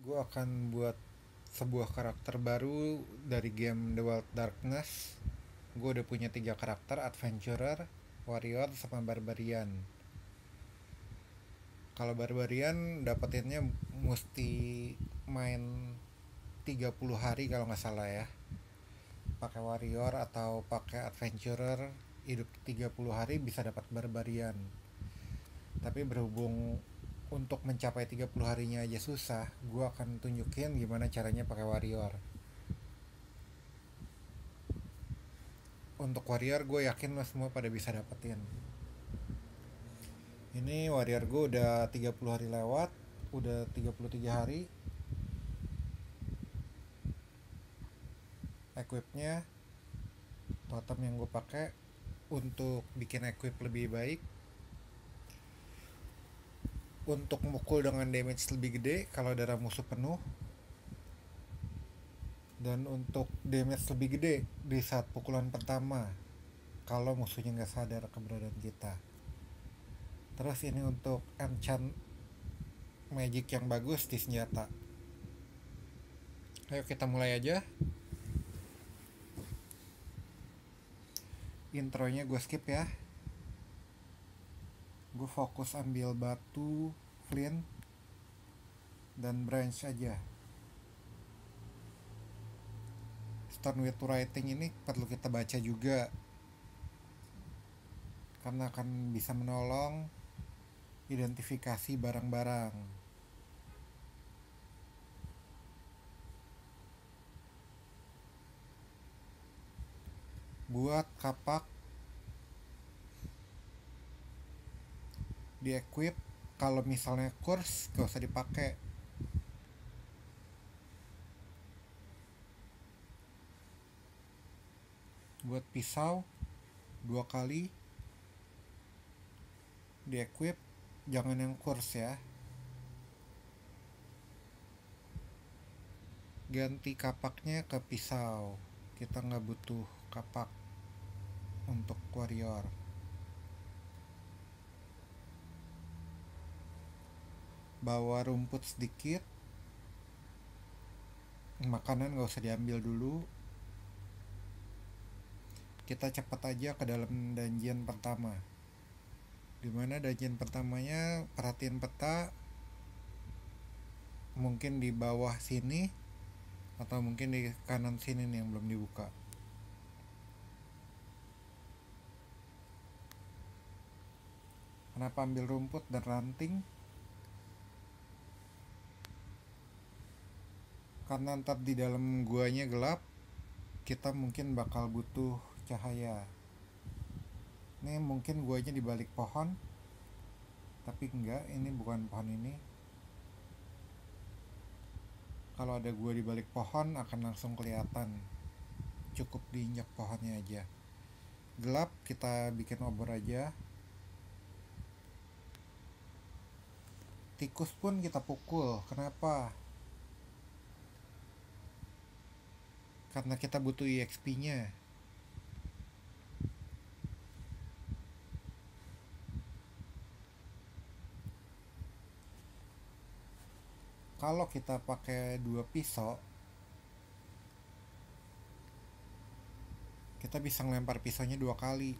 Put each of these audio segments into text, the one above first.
Gue akan buat sebuah karakter baru dari game The Wild Darkness. Gue udah punya 3 karakter: Adventurer, Warrior, sama Barbarian. Kalau Barbarian dapetinnya mesti main 30 hari kalau nggak salah ya. Pakai Warrior atau pakai Adventurer, hidup 30 hari bisa dapat Barbarian. Tapi berhubung untuk mencapai 30 harinya aja susah, gue akan tunjukin gimana caranya pakai Warrior. Untuk Warrior gue yakin lo semua pada bisa dapetin. Ini Warrior gue udah 30 hari lewat, udah 33 hari. Equipnya, totem yang gue pakai untuk bikin equip lebih baik, untuk mukul dengan damage lebih gede kalau darah musuh penuh, dan untuk damage lebih gede di saat pukulan pertama kalau musuhnya nggak sadar keberadaan kita. Terus ini untuk enchant magic yang bagus di senjata. Ayo kita mulai aja. Intronya gue skip ya. Gue fokus ambil batu, flint, dan branch aja. Stone with writing ini perlu kita baca juga, karena akan bisa menolong identifikasi barang-barang. Buat kapak di equip, kalau misalnya kurs gak usah dipakai. Buat pisau 2 kali di equip, jangan yang kurs ya. Ganti kapaknya ke pisau, kita nggak butuh kapak untuk warrior. Bawa rumput sedikit, makanan nggak usah diambil dulu. Kita cepat aja ke dalam dungeon pertama. Dimana dungeon pertamanya, perhatiin peta, mungkin di bawah sini atau mungkin di kanan sini nih yang belum dibuka. Kenapa ambil rumput dan ranting? Karena ntar di dalam guanya gelap, kita mungkin bakal butuh cahaya. Ini mungkin guanya di balik pohon, tapi enggak, ini bukan pohon ini. Kalau ada gua di balik pohon akan langsung kelihatan. Cukup diinjak pohonnya aja. Gelap, kita bikin obor aja. Tikus pun kita pukul. Kenapa? Karena kita butuh EXP-nya. Kalau kita pakai 2 pisau, kita bisa ngelempar pisaunya 2 kali.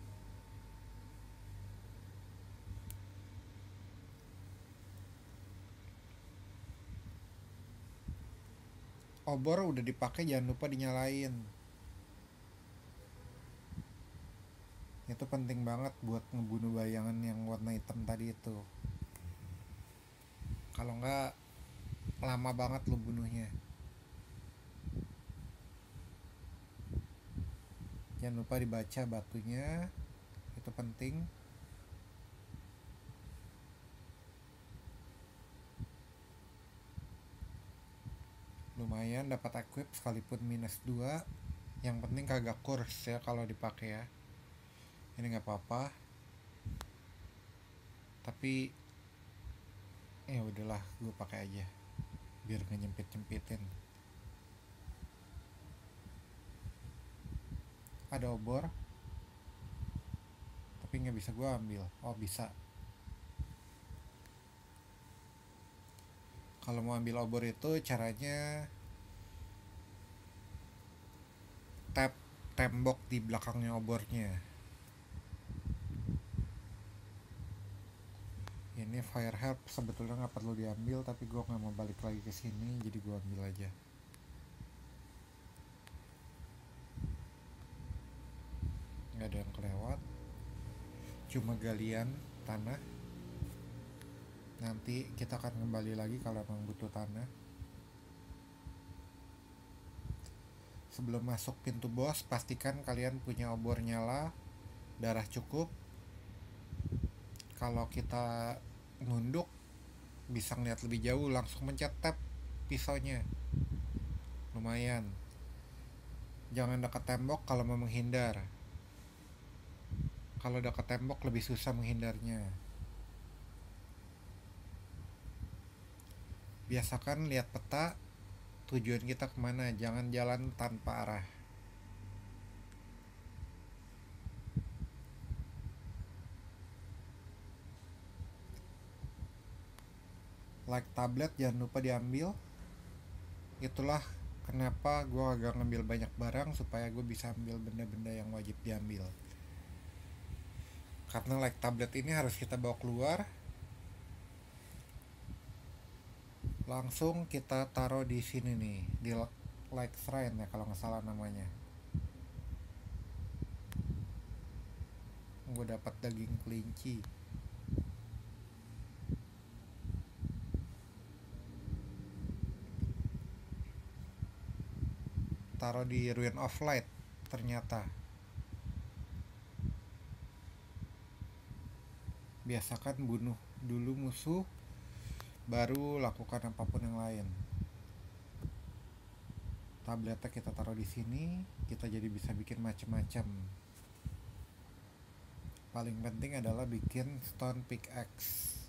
Obor udah dipakai, jangan lupa dinyalain. Itu penting banget buat ngebunuh bayangan yang warna hitam tadi itu. Kalau nggak, lama banget lo bunuhnya. Jangan lupa dibaca batunya, itu penting. Lumayan dapat equip sekalipun -2. Yang penting kagak kurs ya kalau dipakai ya. Ini nggak apa-apa. Tapi ya udahlah, gue pakai aja biar nggak nyempit-nyempitin. Ada obor, tapi nggak bisa gue ambil. Oh bisa. Kalau mau ambil obor itu caranya tap tembok di belakangnya obornya. Ini fire help sebetulnya nggak perlu diambil, tapi gue nggak mau balik lagi ke sini, jadi gue ambil aja. Nggak ada yang kelewat, cuma galian tanah. Nanti kita akan kembali lagi kalau emang butuh tanah. Sebelum masuk pintu bos, pastikan kalian punya obor nyala, darah cukup. Kalau kita nunduk bisa ngeliat lebih jauh, langsung mencet tab pisaunya. Lumayan. Jangan dekat tembok kalau mau menghindar. Kalau dekat tembok lebih susah menghindarnya. Biasakan lihat peta, tujuan kita kemana, jangan jalan tanpa arah. Like tablet jangan lupa diambil. Itulah kenapa gue agak ngambil banyak barang, supaya gue bisa ambil benda-benda yang wajib diambil. Karena like tablet ini harus kita bawa keluar, langsung kita taruh di sini nih, di like shrine ya kalau nggak salah namanya. Gue dapat daging kelinci. Taruh di Ruin of Light ternyata. Biasakan bunuh dulu musuh, baru lakukan apapun yang lain. Tabletnya kita taruh di sini, kita jadi bisa bikin macam-macam. Paling penting adalah bikin stone pickaxe.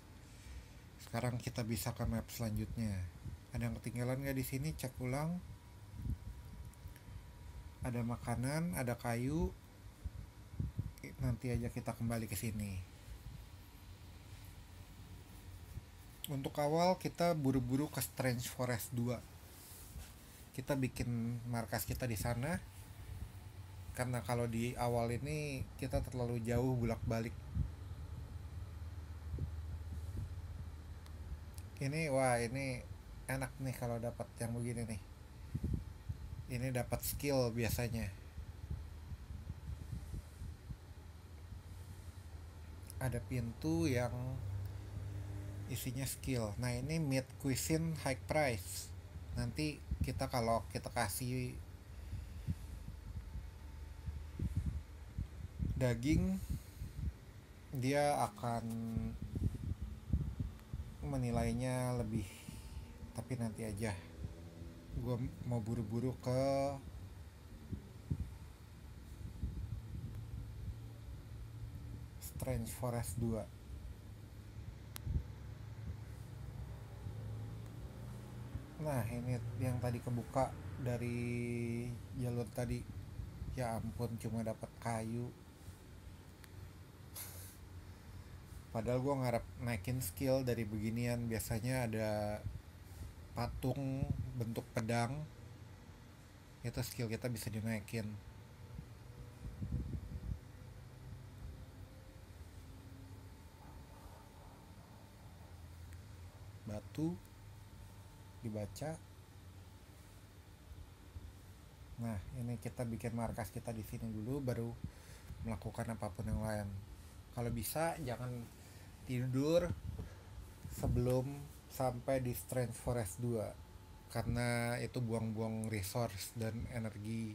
Sekarang kita bisa ke map selanjutnya. Ada yang ketinggalan nggak di sini? Cek ulang. Ada makanan, ada kayu. Nanti aja kita kembali ke sini. Untuk awal kita buru-buru ke Strange Forest 2. Kita bikin markas kita di sana. Karena kalau di awal ini kita terlalu jauh bolak-balik. Ini wah, ini enak nih kalau dapat yang begini nih. Ini dapat skill biasanya. Ada pintu yang isinya skill. Nah, ini mid cuisine high price. Nanti kita kalau kita kasih daging, dia akan menilainya lebih. Tapi nanti aja. Gue mau buru-buru ke Strange Forest 2. Nah, ini yang tadi kebuka dari jalur tadi. Ya ampun, cuma dapat kayu. Padahal gue ngarep naikin skill dari beginian. Biasanya ada patung bentuk pedang. Itu skill kita bisa dinaikin. Batu dibaca. Nah, ini kita bikin markas kita di sini dulu, baru melakukan apapun yang lain. Kalau bisa jangan tidur sebelum sampai di Strange Forest 2, karena itu buang-buang resource dan energi.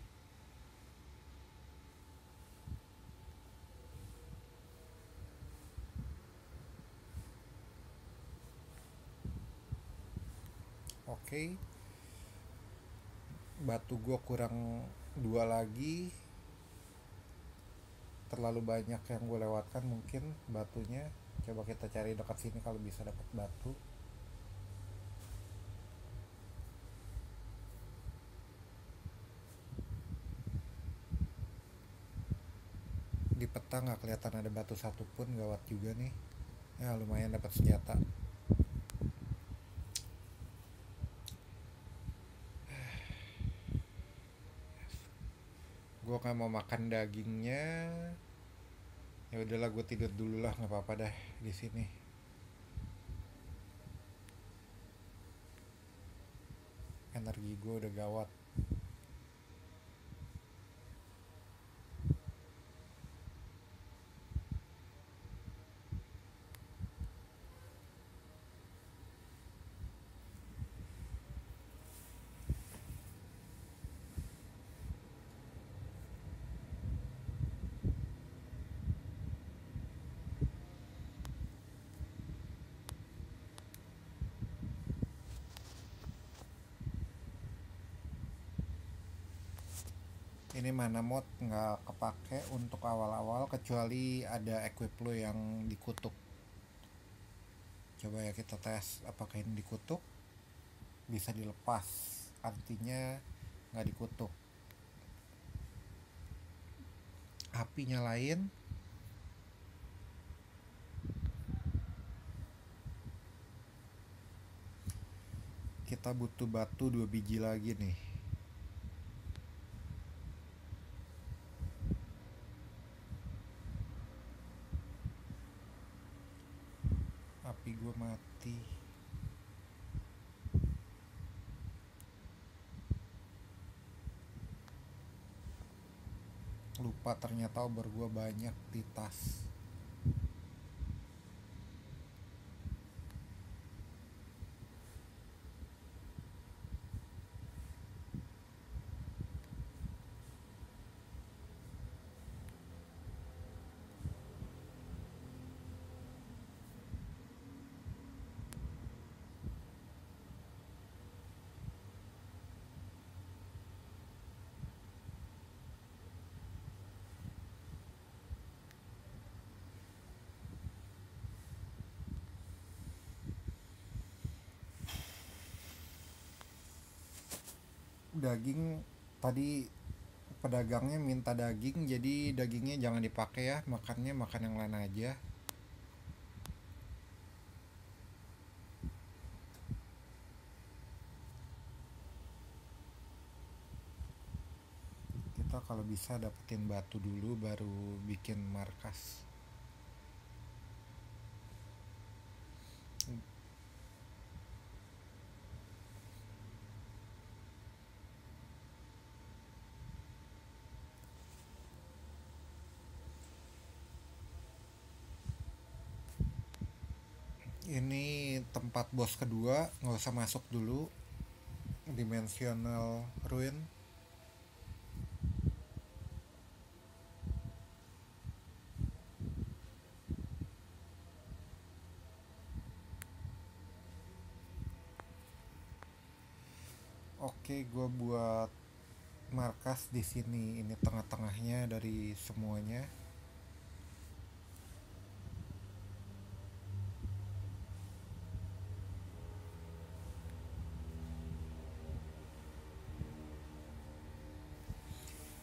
Oke. Batu gua kurang 2 lagi. Terlalu banyak yang gue lewatkan mungkin batunya. Coba kita cari dekat sini kalau bisa dapat batu. Di peta nggak kelihatan ada batu satupun, gawat juga nih. Ya lumayan dapat senjata. gue nggak mau makan dagingnya. Ya udahlah, gue tidur dulu lah, nggak apa-apa dah di sini. Energi gue udah gawat. Ini mana mod nggak kepake untuk awal-awal kecuali ada equip lo yang dikutuk. Coba ya kita tes apakah ini dikutuk. Bisa dilepas, artinya nggak dikutuk. Api nyalain. Kita butuh batu 2 biji lagi nih. Api gue mati. Lupa ternyata obor gue banyak di tas. Daging tadi pedagangnya minta daging, jadi dagingnya jangan dipakai ya, makannya makan yang lain aja. Kita kalau bisa dapetin batu dulu baru bikin markas. Ini tempat bos kedua, nggak usah masuk dulu. Dimensional Ruin. Oke, gue buat markas di sini. Ini tengah-tengahnya dari semuanya.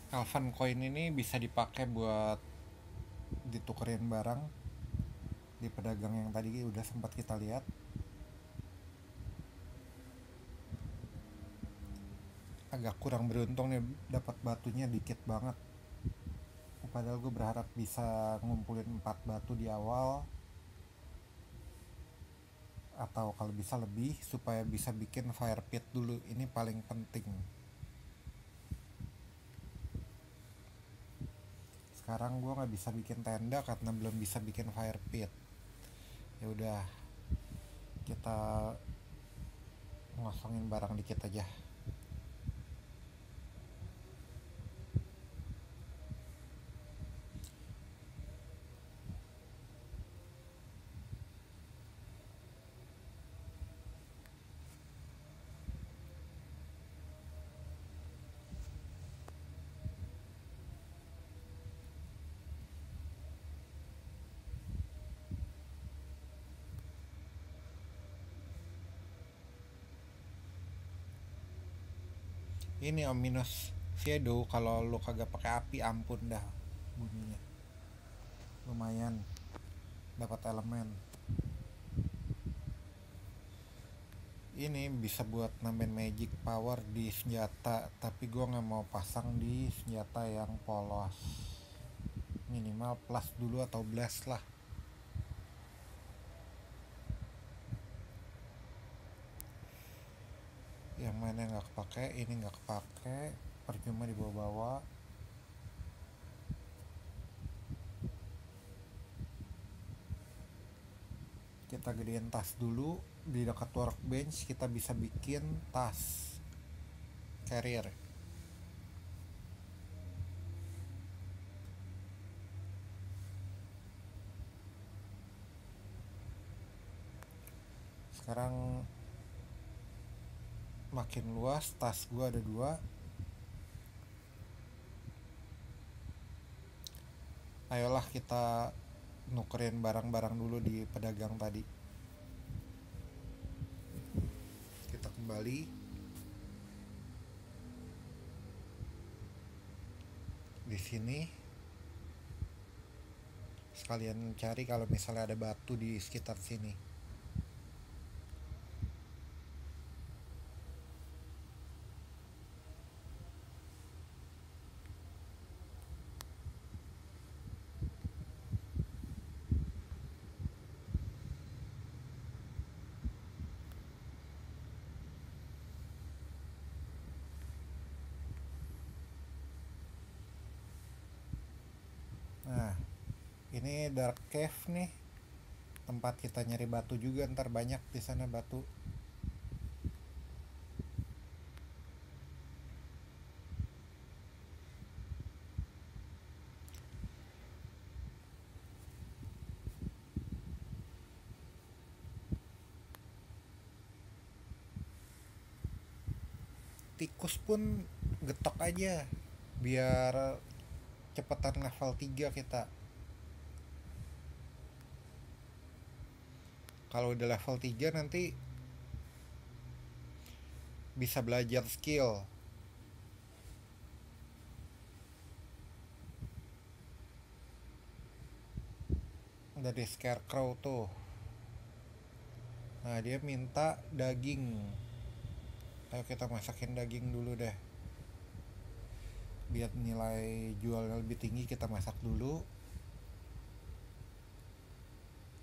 Elven coin ini bisa dipakai buat ditukerin barang di pedagang yang tadi udah sempat kita lihat. Agak kurang beruntung nih, dapat batunya dikit banget. Padahal gue berharap bisa ngumpulin 4 batu di awal, atau kalau bisa lebih, supaya bisa bikin fire pit dulu. Ini paling penting. Sekarang gue nggak bisa bikin tenda karena belum bisa bikin fire pit. Ya udah, kita ngosongin barang dikit aja. Ini ominous shadow, kalau lu kagak pakai api ampun dah bunyinya. Lumayan dapat elemen. ini bisa buat nambahin magic power di senjata, tapi gue nggak mau pasang di senjata yang polos, minimal plus dulu atau blast lah. Yang mana nggak kepake, ini nggak kepake, percuma dibawa-bawa. Kita gedein tas dulu. Di dekat workbench kita bisa bikin tas carrier. Sekarang makin luas, tas gua ada 2. Ayolah kita nukerin barang-barang dulu di pedagang tadi. Kita kembali di sini, sekalian cari kalau misalnya ada batu di sekitar sini. Nah, ini dark cave nih, tempat kita nyari batu juga. Ntar banyak di sana batu. Tikus pun getok aja biar cepetan level 3 kita. Kalau udah level 3 nanti bisa belajar skill. Dari scarecrow tuh. Nah, dia minta daging. Ayo kita masakin daging dulu deh. Biar nilai jualnya lebih tinggi, kita masak dulu.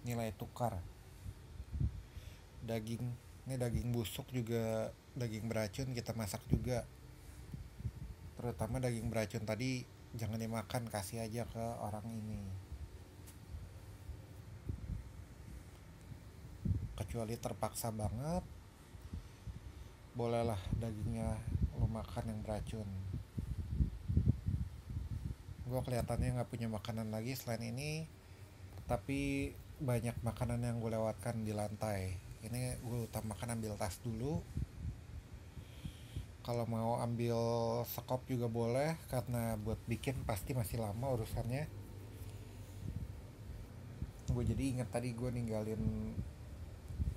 Nilai tukar. Daging, ini daging busuk juga daging beracun, kita masak juga. Terutama daging beracun tadi jangan dimakan, kasih aja ke orang ini. Kecuali terpaksa banget, bolehlah dagingnya lo makan yang beracun. Gue kelihatannya nggak punya makanan lagi selain ini, tapi banyak makanan yang gue lewatkan di lantai. Ini gue utamakan ambil tas dulu. Kalau mau ambil sekop juga boleh, karena buat bikin pasti masih lama urusannya. Gue jadi ingat tadi gue ninggalin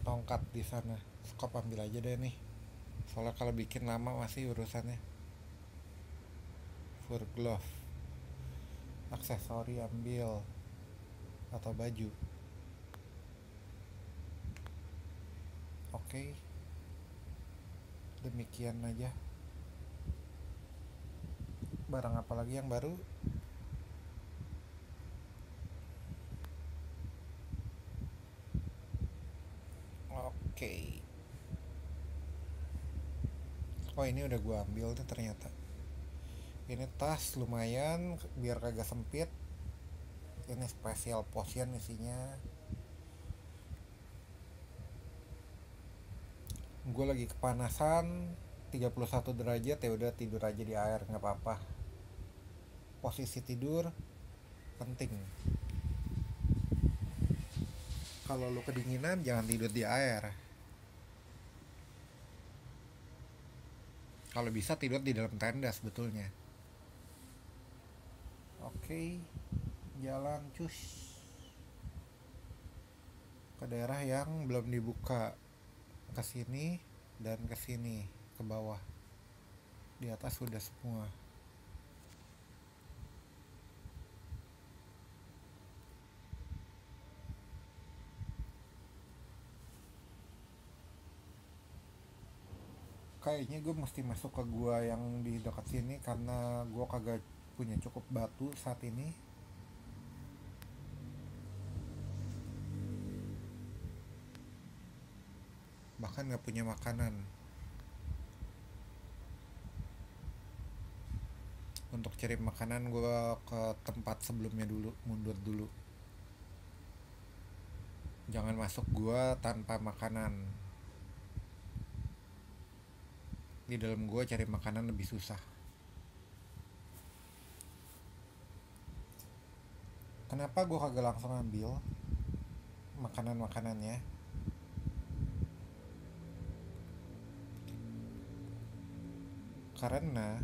tongkat di sana. Sekop ambil aja deh nih. Soalnya kalau bikin lama masih urusannya. Fur glove, aksesori ambil atau baju. Oke, demikian aja. Barang apa lagi yang baru? Oke. Oh, ini udah gue ambil tuh ternyata. Ini tas lumayan biar kagak sempit. Ini special potion isinya. Gue lagi kepanasan 31 derajat, ya udah tidur aja di air, nggak apa-apa. Posisi tidur penting. Kalau lu kedinginan jangan tidur di air. Kalau bisa tidur di dalam tenda sebetulnya. Oke, jalan cus ke daerah yang belum dibuka. Ke sini dan ke sini, ke bawah. Di atas sudah semua. Kayaknya gue mesti masuk ke gua yang di dekat sini karena gua kagak punya cukup batu saat ini. Bahkan nggak punya makanan. Untuk cari makanan gua ke tempat sebelumnya dulu, mundur dulu. Jangan masuk gua tanpa makanan. Di dalam gua cari makanan lebih susah. Kenapa gua kagak langsung ambil makanan-makanannya? Karena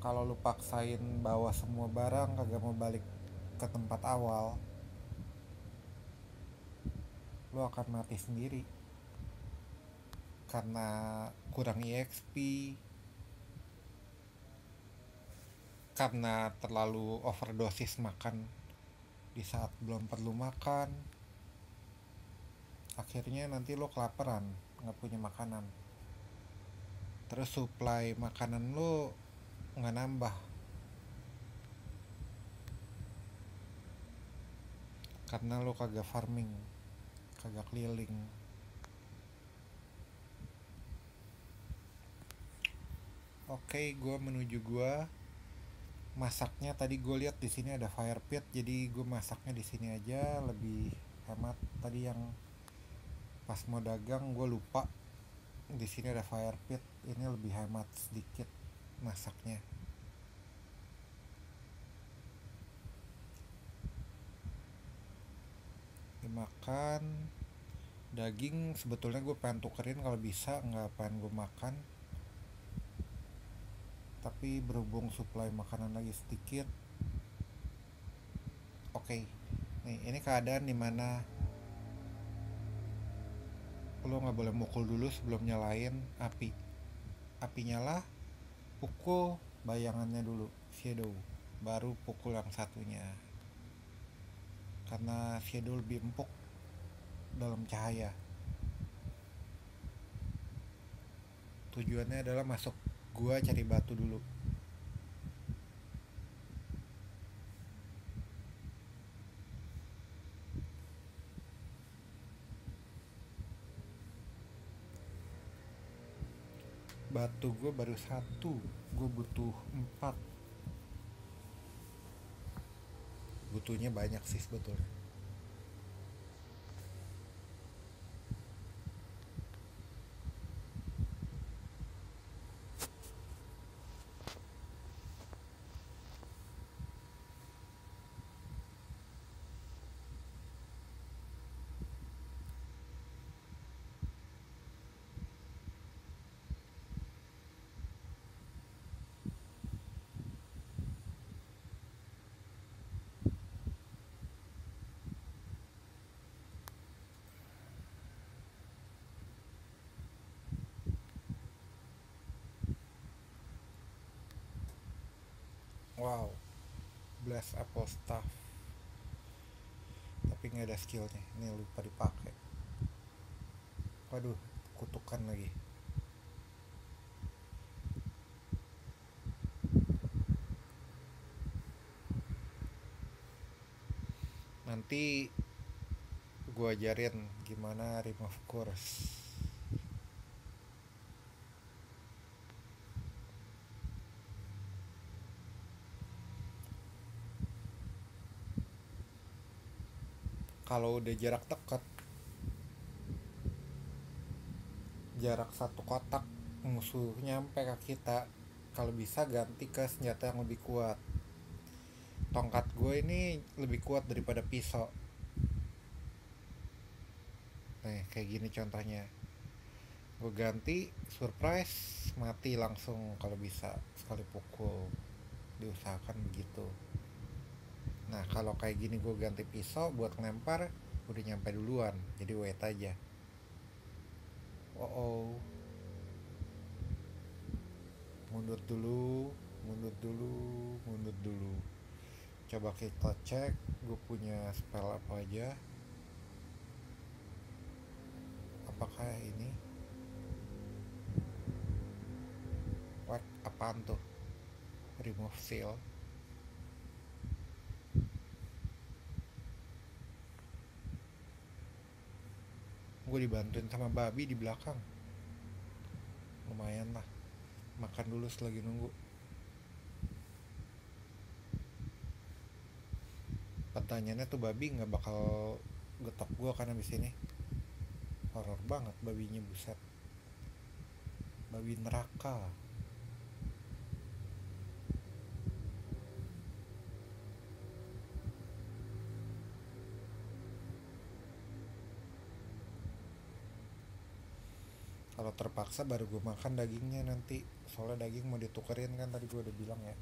kalau lu paksain bawa semua barang kagak mau balik ke tempat awal, lu akan mati sendiri karena kurang EXP, karena terlalu overdosis makan di saat belum perlu makan. Akhirnya nanti lo kelaparan, nggak punya makanan, terus supply makanan lo nggak nambah karena lo kagak farming, kagak keliling. Oke, gue menuju gua. Masaknya tadi gue lihat di sini ada fire pit, jadi gue masaknya di sini aja lebih hemat. Tadi yang pas mau dagang gue lupa di sini ada fire pit, ini lebih hemat sedikit masaknya. Dimakan daging sebetulnya gue pengen tukerin kalau bisa, nggak pengen gue makan, tapi berhubung supply makanan lagi sedikit. Oke, nih ini keadaan dimana lo nggak boleh mukul dulu sebelum nyalain api. Api nyala, pukul bayangannya dulu, shadow, baru pukul yang satunya, karena shadow lebih empuk dalam cahaya. Tujuannya adalah masuk gua cari batu dulu. Batu gua baru satu, gua butuh 4. Butuhnya banyak sih sebetulnya. Wow, blast apple staff, tapi nggak ada skillnya, ini lupa dipakai. Waduh, kutukan lagi. Nanti gue ajarin gimana remove course. Kalau udah jarak dekat, jarak satu kotak musuh nyampe ke kita, kalau bisa ganti ke senjata yang lebih kuat. Tongkat gue ini lebih kuat daripada pisau. Nih kayak gini contohnya, gue ganti surprise mati langsung kalau bisa sekali pukul, diusahakan begitu. Nah kalau kayak gini gue ganti pisau buat ngelempar, udah nyampe duluan, jadi wait aja. Oh, mundur dulu, mundur dulu, mundur dulu. Coba kita cek gue punya spell apa aja. apakah ini apaan tuh, remove seal. Gue dibantuin sama babi di belakang, lumayan lah, makan dulu selagi nunggu. Pertanyaannya tuh babi nggak bakal getok gue kan abis ini. Horor banget babinya, buset, babi neraka. Kalau terpaksa baru gue makan dagingnya nanti, soalnya daging mau ditukerin kan tadi gue udah bilang ya.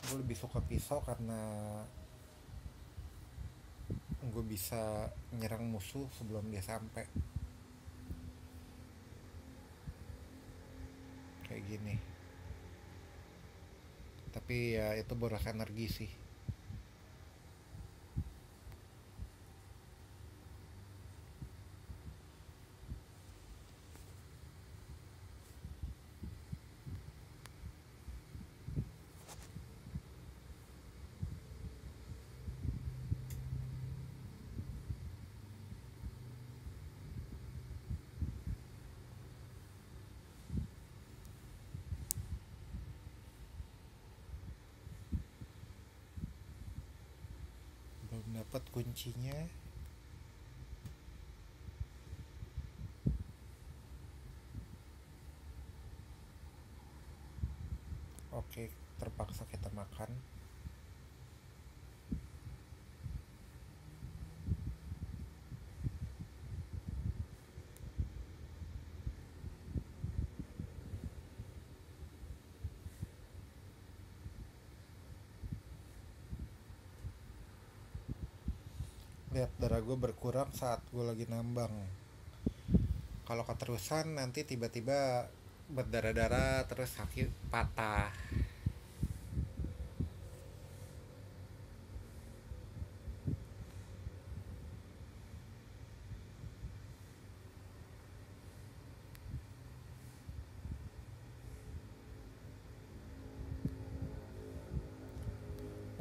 Gue lebih suka pisau karena gue bisa nyerang musuh sebelum dia sampai, kayak gini. Tapi ya itu boros energi sih. Belum dapat kuncinya. Oke, terpaksa kita makan. Lihat darah gue berkurang saat gue lagi nambang. Kalau keterusan nanti tiba-tiba berdarah-darah terus sakit patah.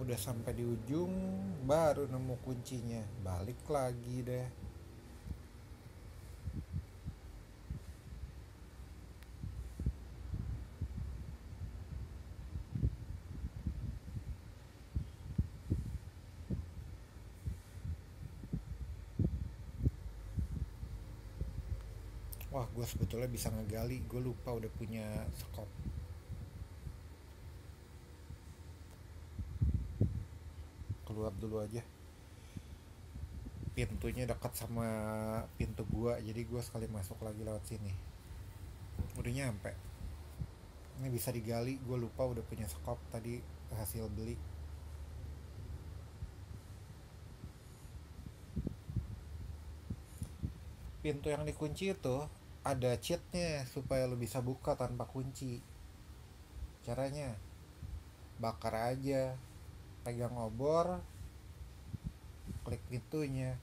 Udah sampai di ujung baru nemu kuncinya, balik lagi deh. Wah, gue sebetulnya bisa ngegali, gue lupa udah punya skop. Keluar dulu aja, pintunya dekat sama pintu gua, jadi gua sekali masuk lagi lewat sini. Udah nyampe, ini bisa digali. Gue lupa udah punya skop tadi hasil beli. Pintu yang dikunci itu ada cheatnya supaya lo bisa buka tanpa kunci. Caranya bakar aja, pegang obor, klik pintunya.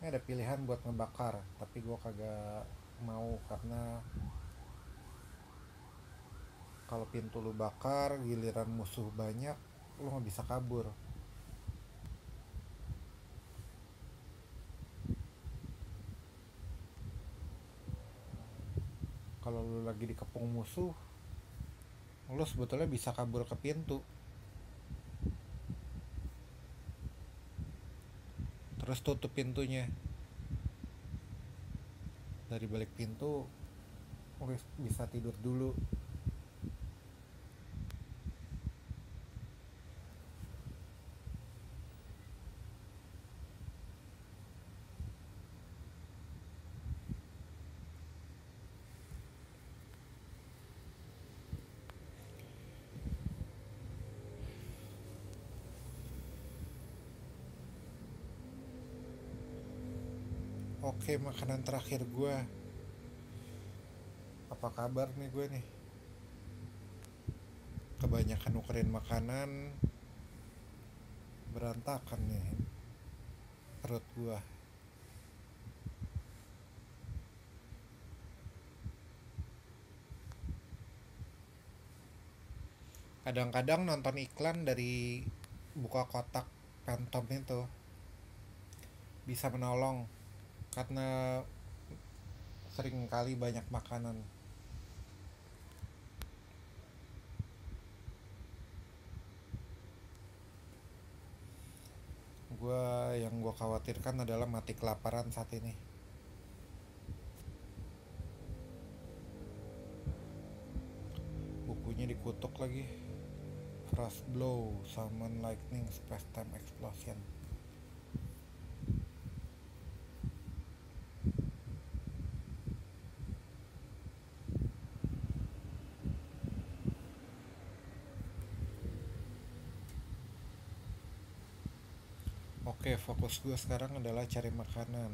Ini ada pilihan buat ngebakar, tapi gue kagak mau karena kalau pintu lu bakar giliran musuh banyak, lu nggak bisa kabur. Kalau lu lagi dikepung musuh, lu sebetulnya bisa kabur ke pintu, terus tutup pintunya. Dari balik pintu lu bisa tidur dulu. Oke, makanan terakhir gue, apa kabar nih gue nih? Kebanyakan nukerin makanan, berantakan nih perut gue. Kadang-kadang nonton iklan dari buka kotak Phantom itu bisa menolong karena sering kali banyak makanan. Yang gue khawatirkan adalah mati kelaparan saat ini. Bukunya dikutuk lagi. Frost blow, summon lightning, space time explosion. Oke, fokus gue sekarang adalah cari makanan.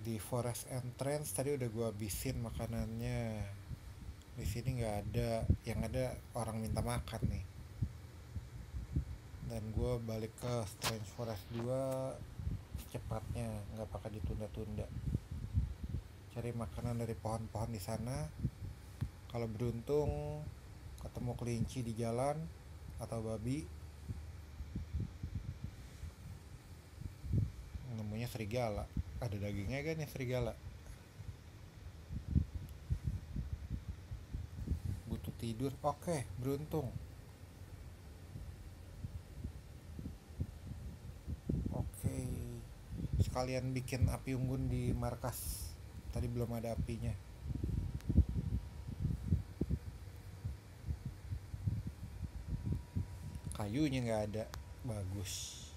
Di Forest Entrance tadi udah gue habisin makanannya. Di sini nggak ada, yang ada orang minta makan nih. Dan gue balik ke Strange Forest 2 secepatnya, nggak pakai ditunda-tunda. Cari makanan dari pohon-pohon di sana. Kalau beruntung ketemu kelinci di jalan atau babi, nemunya serigala. Ada dagingnya kan ya serigala. Butuh tidur. Oke, beruntung. Oke. Sekalian bikin api unggun di markas. Tadi belum ada apinya. Kayunya nggak ada. Bagus.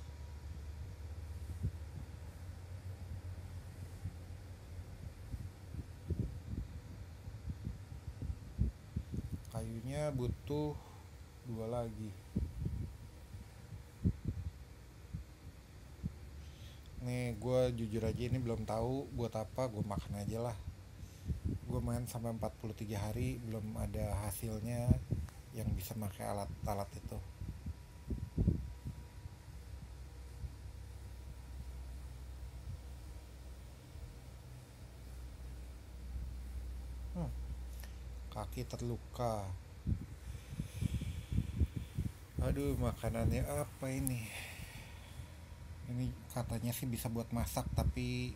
Kayunya butuh 2 lagi. Nih gue jujur aja ini belum tahu buat apa, gue makan aja lah. Gue main sampai 43 hari belum ada hasilnya yang bisa pakai alat-alat itu. Kaki terluka. Aduh, makanannya apa ini? Ini katanya sih bisa buat masak, tapi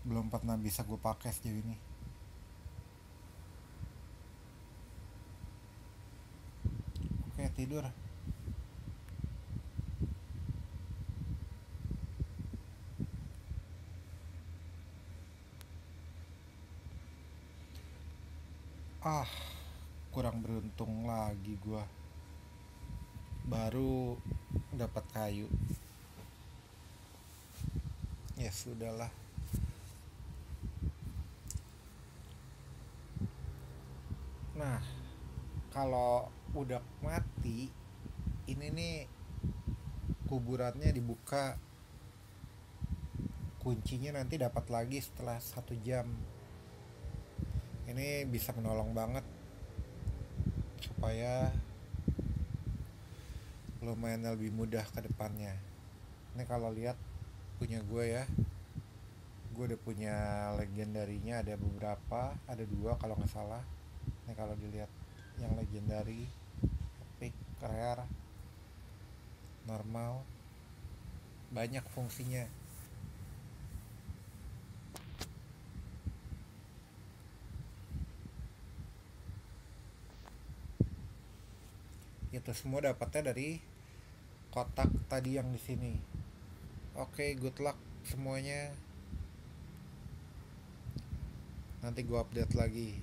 belum pernah bisa gue pakai sejauh ini. Oke, tidur. Ah, kurang beruntung lagi gue. Baru dapat kayu. Ya sudahlah. Nah, kalau udah mati, ini nih kuburannya dibuka. Kuncinya nanti dapat lagi setelah 1 jam. Ini bisa menolong banget supaya lumayan lebih mudah ke depannya. Ini kalau lihat punya gue ya, gue udah punya legendarinya, ada beberapa, ada 2 kalau nggak salah. Ini kalau dilihat yang legendary, epic, rare, normal, banyak fungsinya. Itu semua dapatnya dari kotak tadi yang di sini. Oke, good luck semuanya. Nanti gue update lagi.